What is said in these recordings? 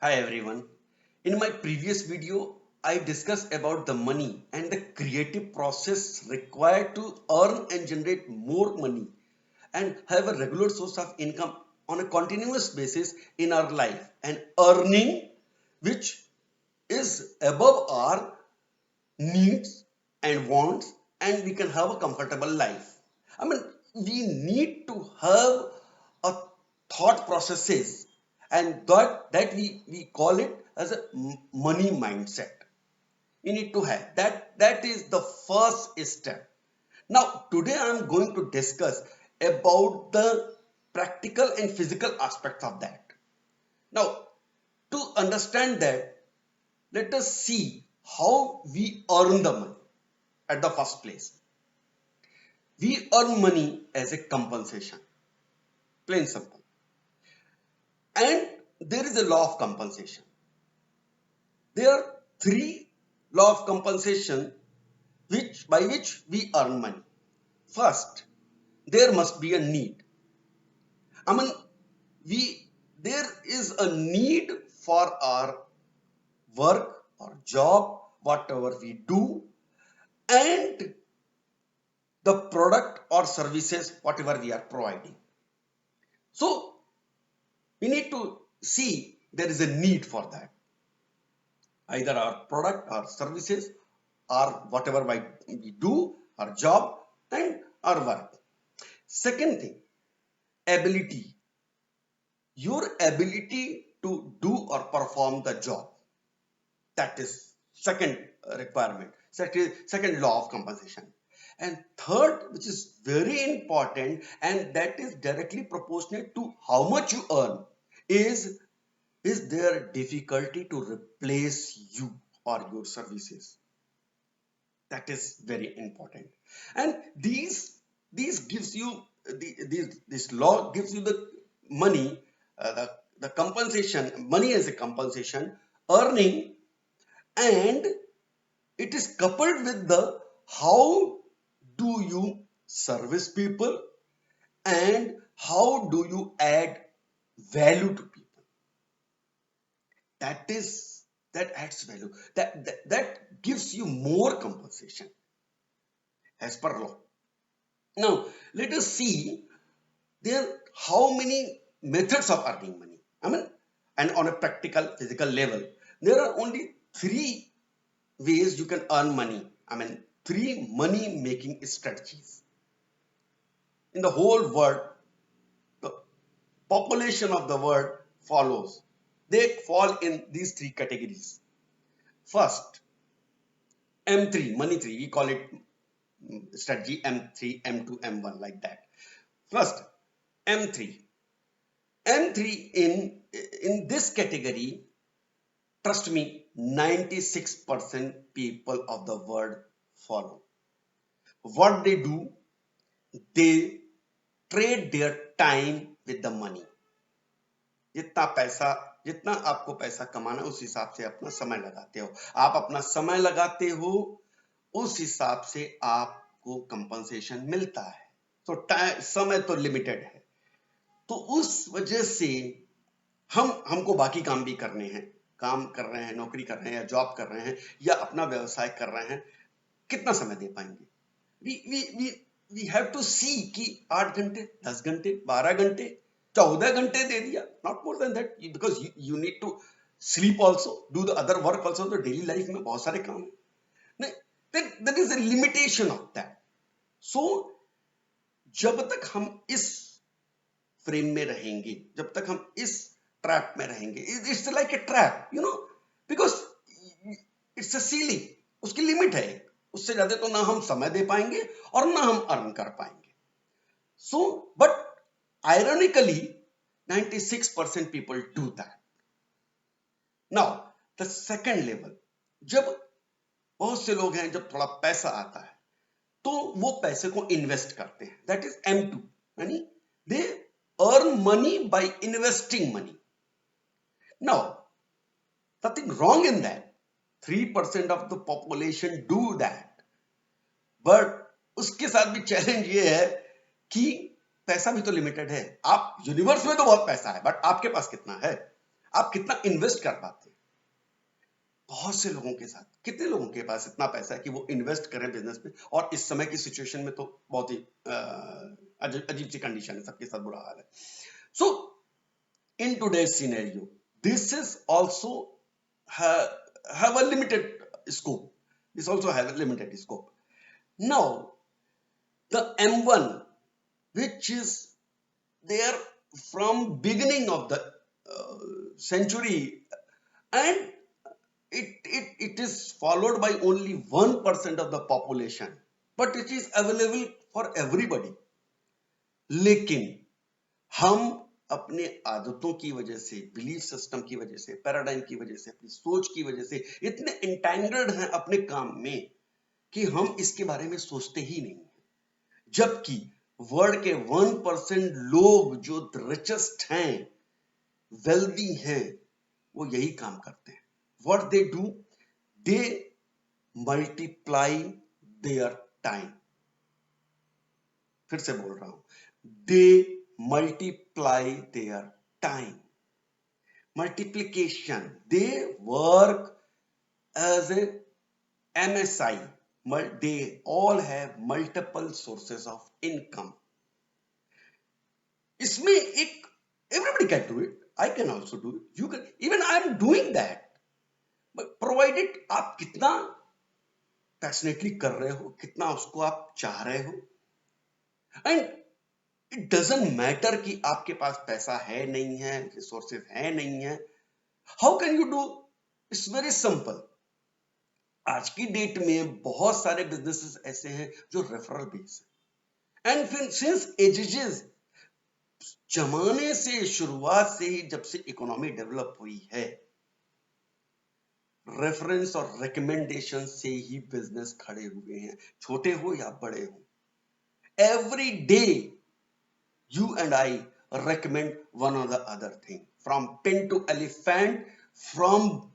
Hi everyone. In my previous video, I discussed about the money and the creative process required to earn and generate more money and have a regular source of income on a continuous basis in our life, and earning which is above our needs and wants, and we can have a comfortable life. I mean, we need to have a thought processes, and that we call it as a money mindset. You need to have that is the first step. Now today I am going to discuss about the practical and physical aspects of that. Now, to understand that, let us see how we earn the money. At the first place, we earn money as a compensation, plain simple. And there is a law of compensation. There are three law of compensation which by which we earn money. First, there must be a need. I mean, we there is a need for our work or job, whatever we do, and the product or services, whatever we are providing. So we need to see there is a need for that, either our product or services or whatever we do, our job and our work. Second thing, ability, your ability to do or perform the job. That is second requirement, second law of compensation. And third, which is very important and that is directly proportionate to how much you earn, is there difficulty to replace you or your services. That is very important. And these gives you this law gives you the money, the compensation, money as a compensation, earning, and it is coupled with the how do you service people and how do you add value to people. That is that adds value, that gives you more compensation as per law. Now let us see there how many methods of earning money. I mean, and on a practical physical level, there are only three ways you can earn money. I mean, three money making strategies in the whole world. The population of the world follows, they fall in these three categories. First, M3, money tree, we call it strategy M3, M2, M1, like that. First, M3. M3 in this category, trust me, 96% people of the world follow. What they do, they trade their time with the money. जितना पैसा, जितना आपको पैसा कमाना उस हिसाब से अपना समय लगाते हो, आप अपना समय लगाते हो, उस हिसाब से आपको कंपनसेशन मिलता है। तो समय तो लिमिटेड है, तो उस वजह से हमको बाकी काम भी करने हैं, काम कर रहे हैं, नौकरी कर रहे हैं या जॉब कर रहे हैं या अपना व्यवसाय कर रहे हैं, कितना समय दे पाएंगे? वी हैव टू सी कि 8 घंटे, 10 घंटे, 12 घंटे, 14 घंटे दे दिया, not more than that, because you need to sleep also, do the other work also. तो डेली लाइफ में बहुत सारे काम है, there is a limitation of that. So जब तक हम इस फ्रेम में रहेंगे, जब तक हम इस ट्रैप में रहेंगे, it's like a trap, you know, because it's a ceiling, उसकी लिमिट है, उससे ज्यादा तो ना हम समय दे पाएंगे और ना हम अर्न कर पाएंगे। So but ironically 96% people do that. Now the second level, जब बहुत से लोग हैं, जब थोड़ा पैसा आता है तो वो पैसे को इन्वेस्ट करते हैं, दैट इज M2, यानी दे earn money by investing money. Now nothing wrong in that, 3% of the population do that, but उसके साथ भी चैलेंज ये है कि पैसा भी तो लिमिटेड है। आप यूनिवर्स में तो बहुत पैसा है, बट आपके पास कितना है? आप कितना इन्वेस्ट कर पाते हैं। बहुत से लोगों के साथ, कितने लोगों के पास इतना पैसा है कि वो इन्वेस्ट करें बिजनेस में, और इस समय की सिचुएशन में तो बहुत ही अजीब सी कंडीशन है, सबके साथ बुरा हाल है। So in today's scenario this is also have a limited scope. This also have a limited scope. Now the M1, which is there from beginning of the century, and it is followed by only 1% of the population, but it is available for everybody. लेकिन हम अपने आदतों की वजह से, belief system की वजह से, पैराडाइम की वजह से, अपनी सोच की वजह से इतने इंटेंगल्ड हैं अपने काम में कि हम इसके बारे में सोचते ही नहीं। जबकि वर्ल्ड के 1% लोग जो रिचेस्ट हैं, वेल्दी हैं, वो यही काम करते हैं। What they do, they multiply their time. फिर से बोल रहा हूं, they multiply their time. Multiplication, they work as a MSI. They all have multiple sources of income. इसमें एक everybody can do it. I can also do it. You can, even I am doing that. But provided आप कितना passionately कर रहे हो, कितना उसको आप चाह रहे हो, एंड इट डजंट मैटर कि आपके पास पैसा है नहीं है, रिसोर्सेज है नहीं है। How can you do? It's very simple. आज की डेट में बहुत सारे बिजनेसेस ऐसे हैं जो रेफरल बेस है, एंड फिर सिंस एजेस, जमाने से, शुरुआत से ही, जब से इकोनॉमी डेवलप हुई है, रेफरेंस और रिकमेंडेशन से ही बिजनेस खड़े हुए हैं, छोटे हो या बड़े हो। Every day you and I recommend one or the other thing, from pin to elephant, from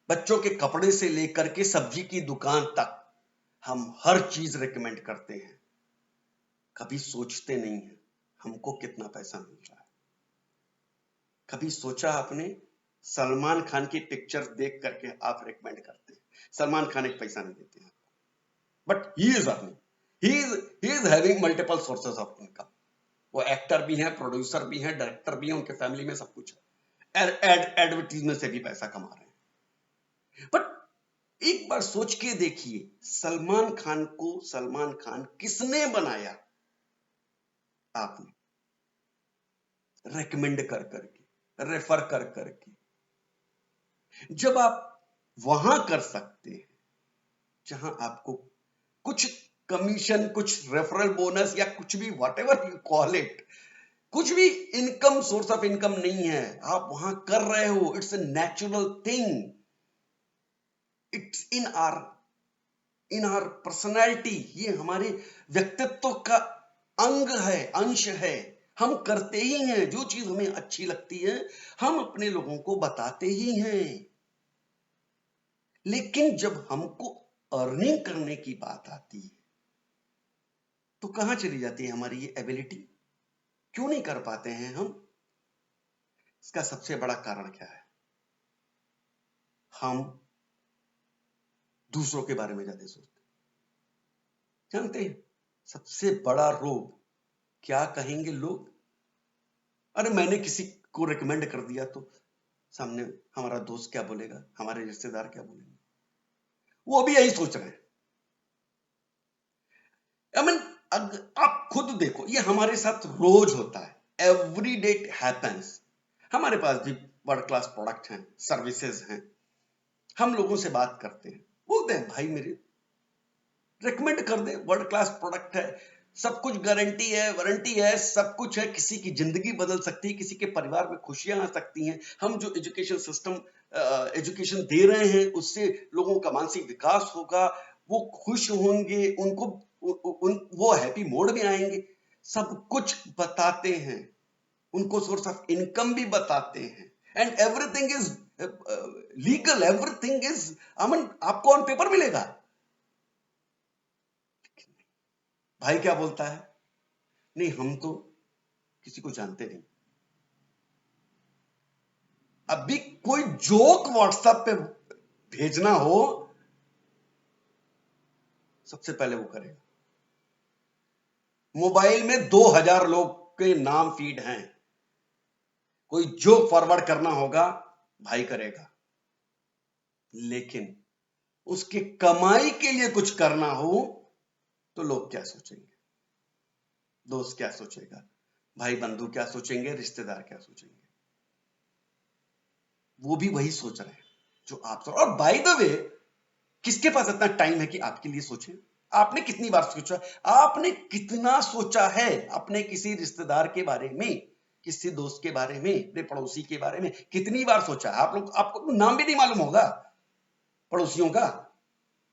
बच्चों के कपड़े से लेकर के सब्जी की दुकान तक हम हर चीज रेकमेंड करते हैं। कभी सोचते नहीं है हमको कितना पैसा मिल रहा है। कभी सोचा आपने, सलमान खान की पिक्चर देख करके आप रेकमेंड करते हैं, सलमान खान एक पैसा नहीं देते हैं, but he is earning, he is having multiple sources of income. वो एक्टर भी हैं, प्रोड्यूसर भी हैं, डायरेक्टर भी हैं, उनके फैमिली में सब कुछ है, एडवर्टीजमेंट से भी पैसा कमा रहे हैं। बट एक बार सोच के देखिए, सलमान खान को सलमान खान किसने बनाया? आपने, रेकमेंड कर करके, रेफर कर करके। जब आप वहां कर सकते हैं जहां आपको कुछ कमीशन, कुछ रेफरल बोनस या कुछ भी, व्हाटएवर यू कॉल इट, कुछ भी इनकम, सोर्स ऑफ इनकम नहीं है, आप वहां कर रहे हो, it's a natural thing, it's in our personality, ये हमारे व्यक्तित्व का अंग है, अंश है। हम करते ही हैं, जो चीज हमें अच्छी लगती है हम अपने लोगों को बताते ही हैं। लेकिन जब हमको अर्निंग करने की बात आती है तो कहां चली जाती है हमारी ये एबिलिटी? क्यों नहीं कर पाते हैं हम? इसका सबसे बड़ा कारण क्या है? हम दूसरों के बारे में ज्यादा सोचते हैं। जानते हैं सबसे बड़ा रोग क्या कहेंगे लोग? अरे मैंने किसी को रिकमेंड कर दिया तो सामने हमारा दोस्त क्या बोलेगा, हमारे रिश्तेदार क्या बोलेंगे, वो भी यही सोच रहे हैं। I mean, आप खुद देखो, ये हमारे साथ रोज होता है, एवरी डे इट हैपेंस। हमारे पास भी वर्ल्ड क्लास प्रोडक्ट हैं, सर्विसेज हैं, हम लोगों से बात करते हैं, बोलते हैं भाई मेरे रिकमेंड कर दे, वर्ल्ड क्लास प्रोडक्ट है, सब कुछ गारंटी है, वारंटी है, सब कुछ है, किसी की जिंदगी बदल सकती है, किसी के परिवार में खुशियां आ सकती हैं। हम जो एजुकेशन सिस्टम, एजुकेशन दे रहे हैं उससे लोगों का मानसिक विकास होगा, वो खुश होंगे, उनको वो हैप्पी मोड में आएंगे, सब कुछ बताते हैं, उनको सोर्स ऑफ इनकम भी बताते हैं, and everything is legal, everything is, I mean आपको ऑन पेपर मिलेगा। भाई क्या बोलता है? नहीं हम तो किसी को जानते नहीं, अभी कोई जोक व्हाट्सएप पे भेजना हो, सबसे पहले वो करेगा। मोबाइल में 2000 लोग के नाम फीड हैं, कोई जोक फॉरवर्ड करना होगा, भाई करेगा। लेकिन उसके कमाई के लिए कुछ करना हो तो लोग क्या सोचेंगे? दोस्त क्या सोचेगा? भाई बंधु क्या सोचेंगे? रिश्तेदार क्या सोचेंगे? वो भी वही सोच रहे हैं जो आप सोच। और बाय द वे, किसके पास इतना टाइम है कि आपके लिए सोचे? आपने कितनी बार सोचा? आपने कितना सोचा है अपने किसी रिश्तेदार के बारे में, किसी दोस्त के बारे में, अपने पड़ोसी के बारे में कितनी बार सोचा? आप लोग, आपको नाम भी नहीं मालूम होगा पड़ोसियों का।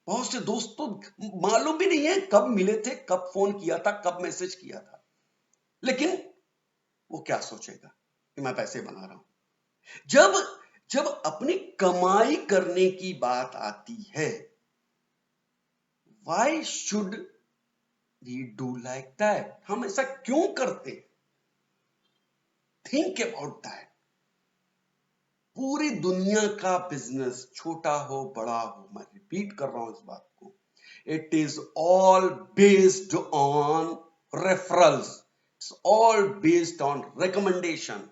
बहुत से दोस्त तो मालूम भी नहीं है कब मिले थे, कब फोन किया था, कब मैसेज किया था। लेकिन वो क्या सोचेगा कि मैं पैसे बना रहा हूं। जब जब अपनी कमाई करने की बात आती है, why should we do like that? हम ऐसा क्यों करते? Think about that. पूरी दुनिया का बिजनेस, छोटा हो बड़ा हो, मैं रिपीट कर रहा हूं इस बात को, it is all based on referrals, it's all based on recommendation.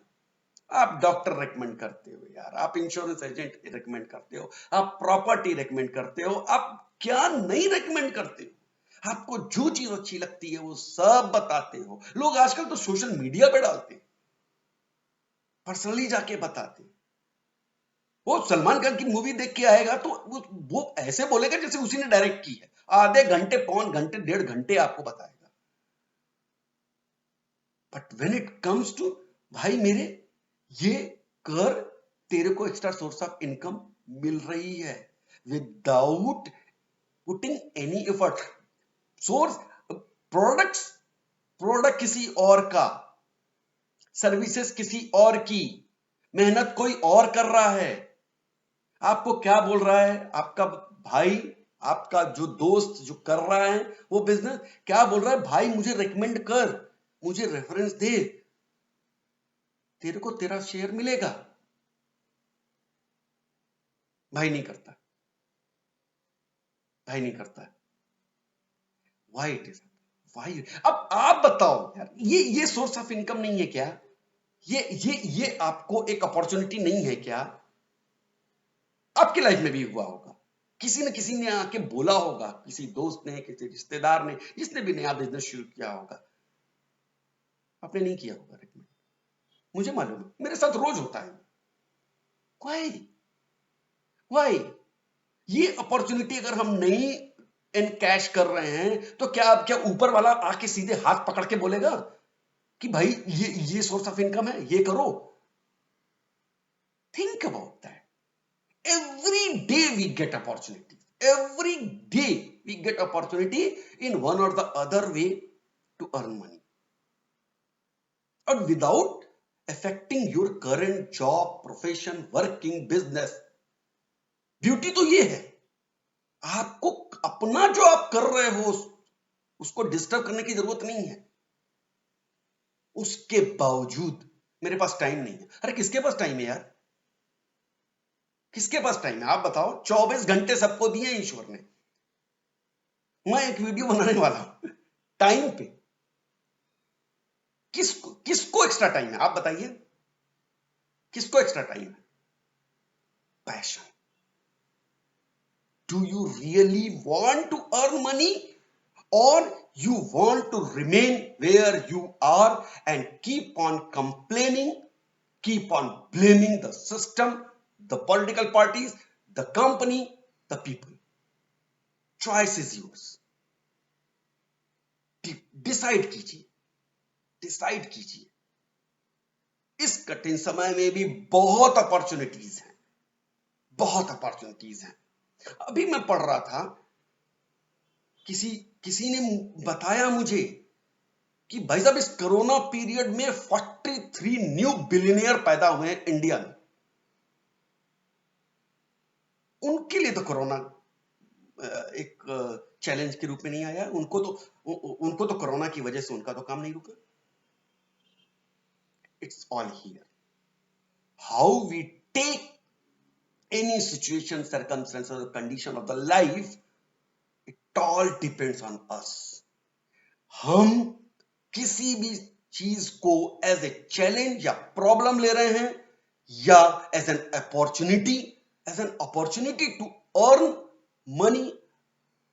आप डॉक्टर रेकमेंड करते हो यार, आप इंश्योरेंस एजेंट रेकमेंड करते हो, आप प्रॉपर्टी रेकमेंड करते हो, आप क्या नहीं रेकमेंड करते हो? आपको जो चीज अच्छी लगती है वो सब बताते हो। लोग आजकल तो सोशल मीडिया पे डालते हैं, पर्सनली जाके बताते हैं। वो सलमान खान की मूवी देख के आएगा तो वो ऐसे बोलेगा जैसे उसी ने डायरेक्ट की है। आधे घंटे, पौन घंटे, 1.5 घंटे आपको बताएगा। But when it comes to, भाई मेरे, ये कर, तेरे को एक्स्ट्रा सोर्स ऑफ इनकम मिल रही है without putting any effort. Source, products, product किसी और का, सर्विसेज किसी और की, मेहनत कोई और कर रहा है। आपको क्या बोल रहा है आपका भाई, आपका जो दोस्त जो कर रहा है वो बिजनेस, क्या बोल रहा है? भाई मुझे रेकमेंड कर, मुझे रेफरेंस दे, तेरे को तेरा शेयर मिलेगा। भाई नहीं करता, भाई नहीं करता। Why it is, why? अब आप बताओ यार, ये सोर्स ऑफ इनकम नहीं है क्या? ये आपको एक अपॉर्चुनिटी नहीं है क्या? आपकी लाइफ में भी हुआ होगा, किसी न किसी ने आके बोला होगा, किसी दोस्त ने, किसी रिश्तेदार ने, जिसने भी नया बिजनेस शुरू किया होगा, आपने नहीं किया होगा रेकमेंड। मुझे मालूम है, मेरे साथ रोज होता है। व्हाई? व्हाई? ये अपॉर्चुनिटी अगर हम नहीं एनकैश कर रहे हैं तो क्या ऊपर वाला आके सीधे हाथ पकड़ के बोलेगा कि भाई ये सोर्स ऑफ इनकम है, ये करो? Think about that. Every day we get opportunity. Every day we get opportunity in one or the other way to earn money. And without affecting your current job, profession, working, business. Beauty तो ये है, आपको अपना जो आप कर रहे हो उसको डिस्टर्ब करने की जरूरत नहीं है। उसके बावजूद मेरे पास टाइम नहीं है। अरे किसके पास टाइम है यार? किसके पास टाइम है? आप बताओ। 24 घंटे सबको दिए ईश्वर ने। मैं एक वीडियो बनाने वाला हूं टाइम पे। किसको किसको एक्स्ट्रा टाइम है? आप बताइए, किसको एक्स्ट्रा टाइम है? Passion. Do you really want to earn money, or you want to remain where you are and keep on complaining, keep on blaming the system, the political parties, the company, the people? Choice is yours. Decide कीजिए, decide कीजिए। इस कठिन समय में भी बहुत opportunities हैं, बहुत अपॉर्चुनिटीज हैं। अभी मैं पढ़ रहा था, किसी किसी ने बताया मुझे कि भाई साहब इस कोरोना पीरियड में 43 न्यू बिलियनियर पैदा हुए हैं इंडिया में। उनके लिए तो कोरोना एक चैलेंज के रूप में नहीं आया। उनको तो कोरोना की वजह से उनका तो काम नहीं रुका। It's all here, how we take any situation, circumstances or condition of the life, it all depends on us. हम किसी भी चीज को एज ए चैलेंज या प्रॉब्लम ले रहे हैं या as an opportunity to earn money,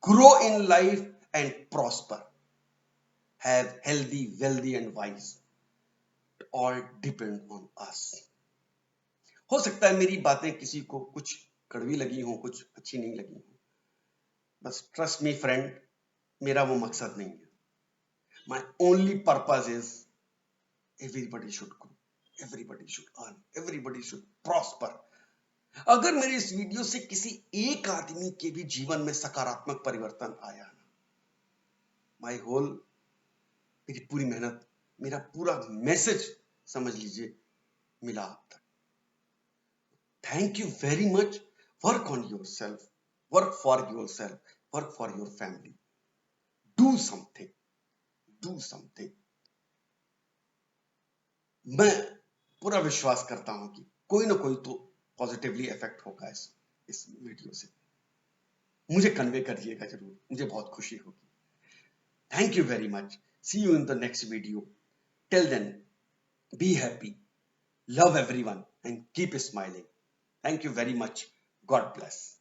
grow in life and prosper, have healthy, wealthy and wise. It all depend on us. हो सकता है मेरी बातें किसी को कुछ कड़वी लगी हो, कुछ अच्छी नहीं लगी हो, बस ट्रस्ट मी फ्रेंड, मेरा वो मकसद नहीं है. My only purpose is everybody should grow, everybody should earn, everybody should prosper. अगर मेरे इस वीडियो से किसी एक आदमी के भी जीवन में सकारात्मक परिवर्तन आया ना, माई होल, मेरी पूरी मेहनत, मेरा पूरा मैसेज समझ लीजिए मिला आप तक. Thank you very much. Work on your self, work for your self, work for your family. Do something, do something. मैं पूरा विश्वास करता हूं कि कोई ना कोई तो पॉजिटिवली इफेक्ट होगा इस वीडियो से. मुझे कन्वे करिएगा जरूर, मुझे बहुत खुशी होगी. Thank you very much. See you in the next video. Till then, be happy, love everyone and keep smiling. Thank you very much. God bless.